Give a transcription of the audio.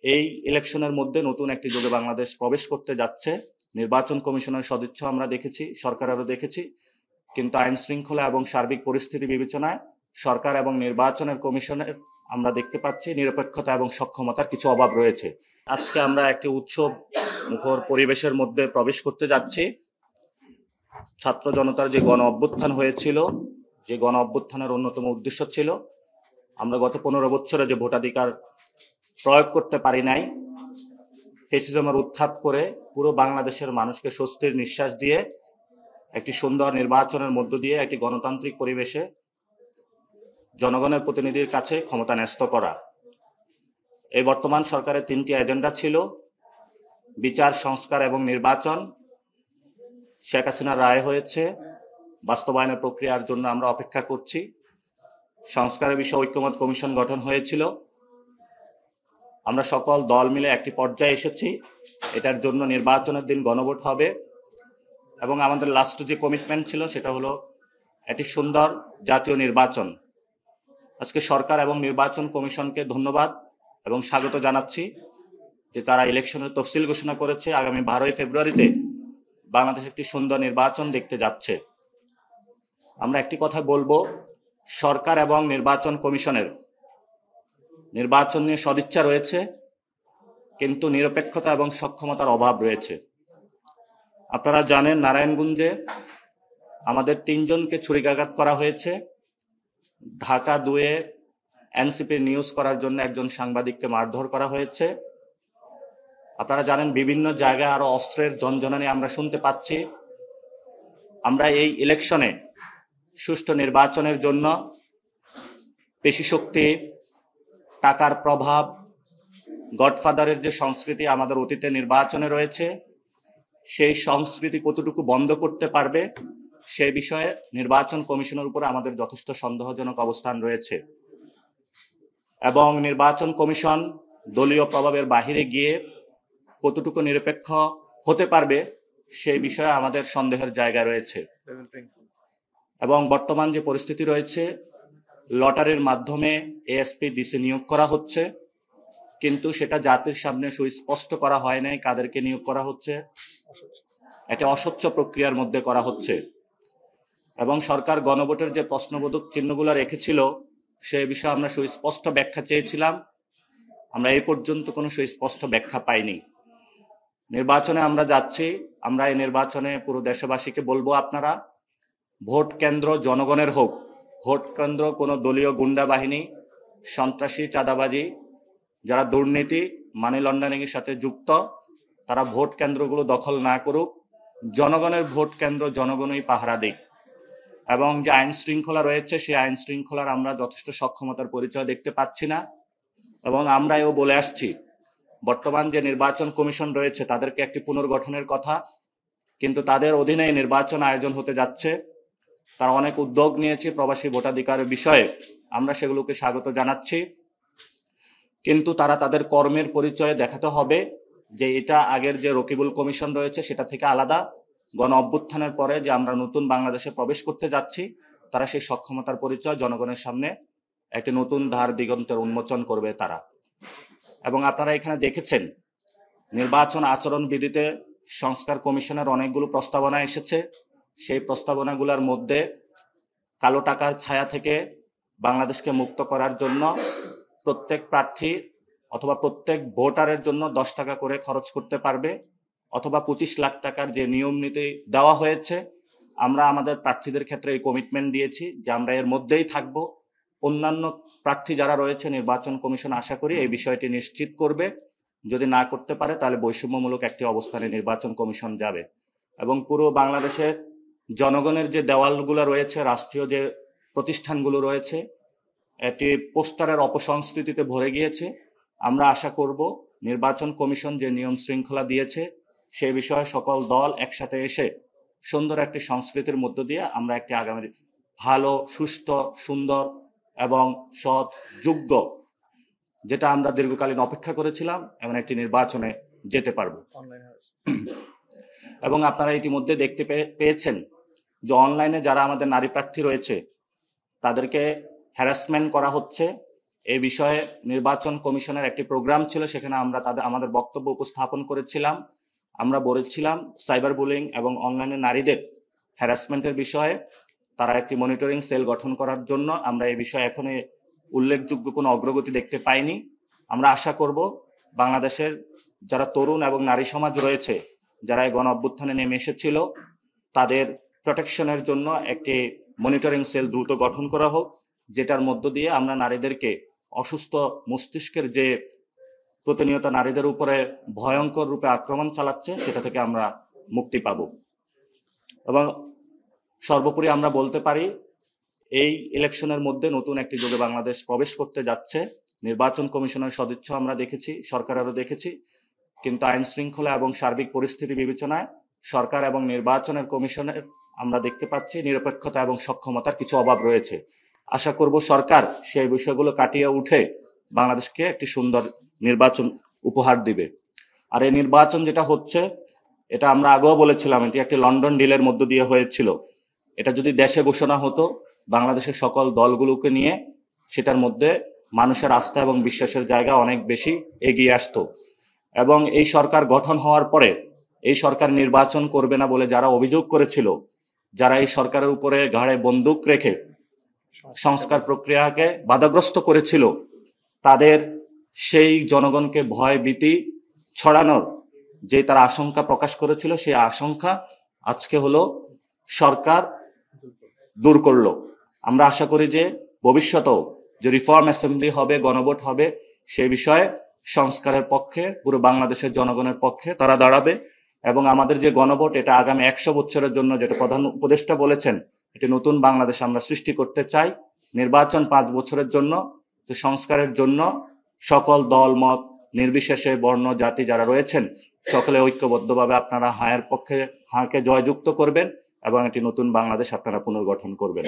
এই ইলেকশনের মধ্যে নতুন একটি যুগে বাংলাদেশ প্রবেশ করতে যাচ্ছে। নির্বাচন কমিশনের সদিচ্ছ আমরা দেখেছি, সরকারেরও দেখেছি, কিন্তু আইন শৃঙ্খলা এবং সার্বিক পরিস্থিতি বিবেচনায় সরকার এবং নির্বাচনের কমিশনের আমরা দেখতে পাচ্ছি নিরপেক্ষতা এবং সক্ষমতার কিছু অভাব রয়েছে। আজকে আমরা একটি উৎসব মুখর পরিবেশের মধ্যে প্রবেশ করতে যাচ্ছি। ছাত্র জনতার যে গণ অভ্যুত্থান হয়েছিল, যে গণ অভ্যুত্থানের অন্যতম উদ্দেশ্য ছিল আমরা গত 15 বছরে যে ভোটাধিকার প্রয়োগ করতে পারি নাই, ফ্যাসিজমের উৎখাত করে পুরো বাংলাদেশের মানুষকে স্বস্তির নিঃশ্বাস দিয়ে একটি সুন্দর নির্বাচনের মধ্য দিয়ে একটি গণতান্ত্রিক পরিবেশে জনগণের প্রতিনিধির কাছে ক্ষমতা ন্যস্ত করা। এই বর্তমান সরকারের 3টি এজেন্ডা ছিল: বিচার, সংস্কার এবং নির্বাচন। শেখ হাসিনার রায় হয়েছে, বাস্তবায়নের প্রক্রিয়ার জন্য আমরা অপেক্ষা করছি। সংস্কারের বিষয়ে ঐক্যমত কমিশন গঠন হয়েছিল, আমরা সকল দল মিলে একটি পর্যায়ে এসেছি। এটার জন্য নির্বাচনের দিন গণভোট হবে এবং আমাদের লাস্ট যে কমিটমেন্ট ছিল সেটা হলো একটি সুন্দর জাতীয় নির্বাচন। আজকে সরকার এবং নির্বাচন কমিশনকে ধন্যবাদ এবং স্বাগত জানাচ্ছি যে তারা ইলেকশনের তফসিল ঘোষণা করেছে। আগামী 12ই ফেব্রুয়ারিতে বাংলাদেশ একটি সুন্দর নির্বাচন দেখতে যাচ্ছে। আমরা একটি কথা বলবো, সরকার এবং নির্বাচন কমিশনের নির্বাচন নিয়ে সদিচ্ছা রয়েছে, কিন্তু নিরপেক্ষতা এবং সক্ষমতার অভাব রয়েছে। আপনারা জানেন নারায়ণগঞ্জে আমাদের 3 জনকে ছুরিকাঘাত করা হয়েছে। ঢাকা 2-এ এনসিপির নিউজ করার জন্য একজন সাংবাদিককে মারধর করা হয়েছে। আপনারা জানেন বিভিন্ন জায়গায় আরো অস্ত্রের ঝনঝনানি আমরা শুনতে পাচ্ছি। আমরা এই ইলেকশনে সুষ্ঠু নির্বাচনের জন্য পেশিশক্তি, টাকার প্রভাব, গডফাদারের যে সংস্কৃতি আমাদের অতীতে নির্বাচনে রয়েছে, সেই সংস্কৃতি কতটুকু বন্ধ করতে পারবে সেই বিষয়ে নির্বাচন কমিশনের উপরে আমাদের যথেষ্ট সন্দেহজনক অবস্থান রয়েছে। এবং নির্বাচন কমিশন দলীয় প্রভাবের বাহিরে গিয়ে কতটুকু নিরপেক্ষ হতে পারবে সেই বিষয়ে আমাদের সন্দেহের জায়গা রয়েছে। এবং বর্তমান যে পরিস্থিতি রয়েছে, লটারির মাধ্যমে এএসপি ডিসি নিয়োগ করা হচ্ছে, কিন্তু সেটা জাতির সামনে সুস্পষ্ট করা হয় নাই কাদেরকে নিয়োগ করা হচ্ছে। এটা অস্বচ্ছ প্রক্রিয়ার মধ্যে করা হচ্ছে। এবং সরকার গণভোটের যে প্রশ্নবোধক চিহ্নগুলো রেখেছিল সে বিষয়ে আমরা সুস্পষ্ট ব্যাখ্যা চেয়েছিলাম, আমরা এই পর্যন্ত কোনো সুস্পষ্ট ব্যাখ্যা পাইনি। নির্বাচনে আমরা যাচ্ছি, আমরা এই নির্বাচনে পুরো দেশবাসীকে বলবো, আপনারা ভোট কেন্দ্র জনগণের হোক। ভোট কেন্দ্র কোনো দলীয় গুন্ডা বাহিনী, সন্ত্রাসী, চাঁদাবাজি, যারা দুর্নীতি, মানি লন্ডারিং এর সাথে যুক্ত, তারা ভোট কেন্দ্রগুলো দখল না করুক। জনগণের ভোট কেন্দ্র জনগণই পাহারা দিক। এবং যে আইন শৃঙ্খলা রয়েছে সেই আইন শৃঙ্খলার আমরা যথেষ্ট সক্ষমতার পরিচয় দেখতে পাচ্ছি না। এবং আমরা এও বলে আসছি, বর্তমান যে নির্বাচন কমিশন রয়েছে তাদেরকে একটি পুনর্গঠনের কথা, কিন্তু তাদের অধীনে নির্বাচন আয়োজন হতে যাচ্ছে। তারা অনেক উদ্যোগ নিয়েছে প্রবাসী ভোটাধিকারের বিষয়ে, আমরা সেগুলোকে স্বাগত জানাচ্ছি, কিন্তু তারা তাদের কর্মের পরিচয় দেখাতে হবে যে এটা আগের যে রকিবুল কমিশন রয়েছে সেটা থেকে আলাদা। গণ অভ্যুত্থানের পরে যে আমরা নতুন বাংলাদেশে প্রবেশ করতে যাচ্ছি, তারা সেই সক্ষমতার পরিচয় জনগণের সামনে একটি নতুন ধার দিগন্তের উন্মোচন করবে তারা। এবং আপনারা এখানে দেখেছেন নির্বাচন আচরণ বিধিতে সংস্কার কমিশনের অনেকগুলো প্রস্তাবনা এসেছে। সেই প্রস্তাবনাগুলোর মধ্যে কালো টাকার ছায়া থেকে বাংলাদেশকে মুক্ত করার জন্য প্রত্যেক প্রার্থী অথবা প্রত্যেক ভোটারের জন্য 10 টাকা করে খরচ করতে পারবে, অথবা 25 লাখ টাকার যে নিয়ম নীতি দেওয়া হয়েছে, আমরা আমাদের প্রার্থীদের ক্ষেত্রে এই কমিটমেন্ট দিয়েছি যে আমরা এর মধ্যেই থাকব। অন্যান্য প্রার্থী যারা রয়েছে নির্বাচন কমিশন আশা করি এই বিষয়টি নিশ্চিত করবে। যদি না করতে পারে তাহলে বৈষম্যমূলক একটি অবস্থানে নির্বাচন কমিশন যাবে। এবং পুরো বাংলাদেশের জনগণের যে দেওয়ালগুলো রয়েছে, রাষ্ট্রীয় যে প্রতিষ্ঠানগুলো রয়েছে, এটি পোস্টারের অপসংস্কৃতিতে ভরে গিয়েছে। আমরা আশা করব নির্বাচন কমিশন যে নিয়ম শৃঙ্খলা দিয়েছে সে বিষয়ে সকল দল একসাথে এসে সুন্দর একটি সংস্কৃতির মধ্য দিয়ে আমরা একটি আগামী ভালো, সুষ্ঠু, সুন্দর এবং সৎ, যোগ্য, যেটা আমরা দীর্ঘকালীন অপেক্ষা করেছিলাম, এমন একটি নির্বাচনে যেতে পারবো। এবং আপনারা ইতিমধ্যে দেখতে পেয়েছেন যে অনলাইনে যারা আমাদের নারী প্রার্থী রয়েছে তাদেরকে হ্যারাসমেন্ট করা হচ্ছে, এই বিষয়ে নির্বাচন কমিশনের একটি প্রোগ্রাম ছিল, সেখানে আমরা আমাদের বক্তব্য উপস্থাপন করেছিলাম। আমরা বলেছিলাম সাইবার বুলিং এবং অনলাইনে নারীদের হ্যারাসমেন্টের বিষয়ে তারা একটি মনিটরিং সেল গঠন করার জন্য। আমরা এই বিষয়ে এখনো উল্লেখযোগ্য কোনো অগ্রগতি দেখতে পাইনি। আমরা আশা করব বাংলাদেশের যারা তরুণ এবং নারী সমাজ রয়েছে, যারা এই গণ অভ্যুত্থানে নেমে এসেছিল, তাদের প্রোটেকশনের জন্য একটি মনিটরিং সেল দ্রুত গঠন করা হোক, যেটার মধ্য দিয়ে আমরা নারীদেরকে অসুস্থ মস্তিষ্কের যে প্রতিনিয়ত নারীদের উপরে ভয়ঙ্কর রূপে আক্রমণ চালাচ্ছে সেটা থেকে আমরা মুক্তি পাব। এবং সর্বোপরি আমরা বলতে পারি এই ইলেকশনের মধ্যে নতুন একটি যুগে বাংলাদেশ প্রবেশ করতে যাচ্ছে। নির্বাচন কমিশনের সদিচ্ছা আমরা দেখেছি, সরকারেরও দেখেছি, কিন্তু আইন শৃঙ্খলা এবং সার্বিক পরিস্থিতি বিবেচনায় সরকার এবং নির্বাচনের কমিশনের আমরা দেখতে পাচ্ছি নিরপেক্ষতা এবং সক্ষমতার কিছু অভাব রয়েছে। আশা করব সরকার সেই বিষয়গুলো কাটিয়ে উঠে বাংলাদেশকে একটি সুন্দর নির্বাচন উপহার দিবে। আর এই নির্বাচন যেটা হচ্ছে, এটা আমরা আগেও বলেছিলাম, এটি একটি লন্ডন ডিলের মধ্য দিয়ে হয়েছিল। এটা যদি দেশে ঘোষণা হতো, বাংলাদেশের সকল দলগুলোকে নিয়ে, সেটার মধ্যে মানুষের আস্থা এবং বিশ্বাসের জায়গা অনেক বেশি এগিয়ে আসতো। এবং এই সরকার গঠন হওয়ার পরে এই সরকার নির্বাচন করবে না বলে যারা অভিযোগ করেছিল, যারা এই সরকারের উপরে ঘাড়ে বন্দুক রেখে সংস্কার প্রক্রিয়াকে বাধাগ্রস্ত করেছিল, তাদের সেই জনগণকে ভয় ভীতি ছড়ানোর যে তারা আশঙ্কা প্রকাশ করেছিল, সেই আশঙ্কা আজকে হলো সরকার দূর করলো। আমরা আশা করি যে ভবিষ্যতেও যে রিফর্ম অ্যাসেম্বলি হবে, গণভোট হবে, সে বিষয়ে সংস্কারের পক্ষে পুরো বাংলাদেশের জনগণের পক্ষে তারা দাঁড়াবে। এবং আমাদের যে গণভোট, এটা আগামী 100 বছরের জন্য, যেটা প্রধান উপদেষ্টা বলেছেন, এটি নতুন বাংলাদেশ আমরা সৃষ্টি করতে চাই। নির্বাচন 5 বছরের জন্য, তো সংস্কারের জন্য সকল দল মত নির্বিশেষে বর্ণ জাতি যারা রয়েছেন সকলে ঐক্যবদ্ধভাবে আপনারা হাঁকে জয়যুক্ত করবেন এবং একটি নতুন বাংলাদেশ আপনারা পুনর্গঠন করবেন।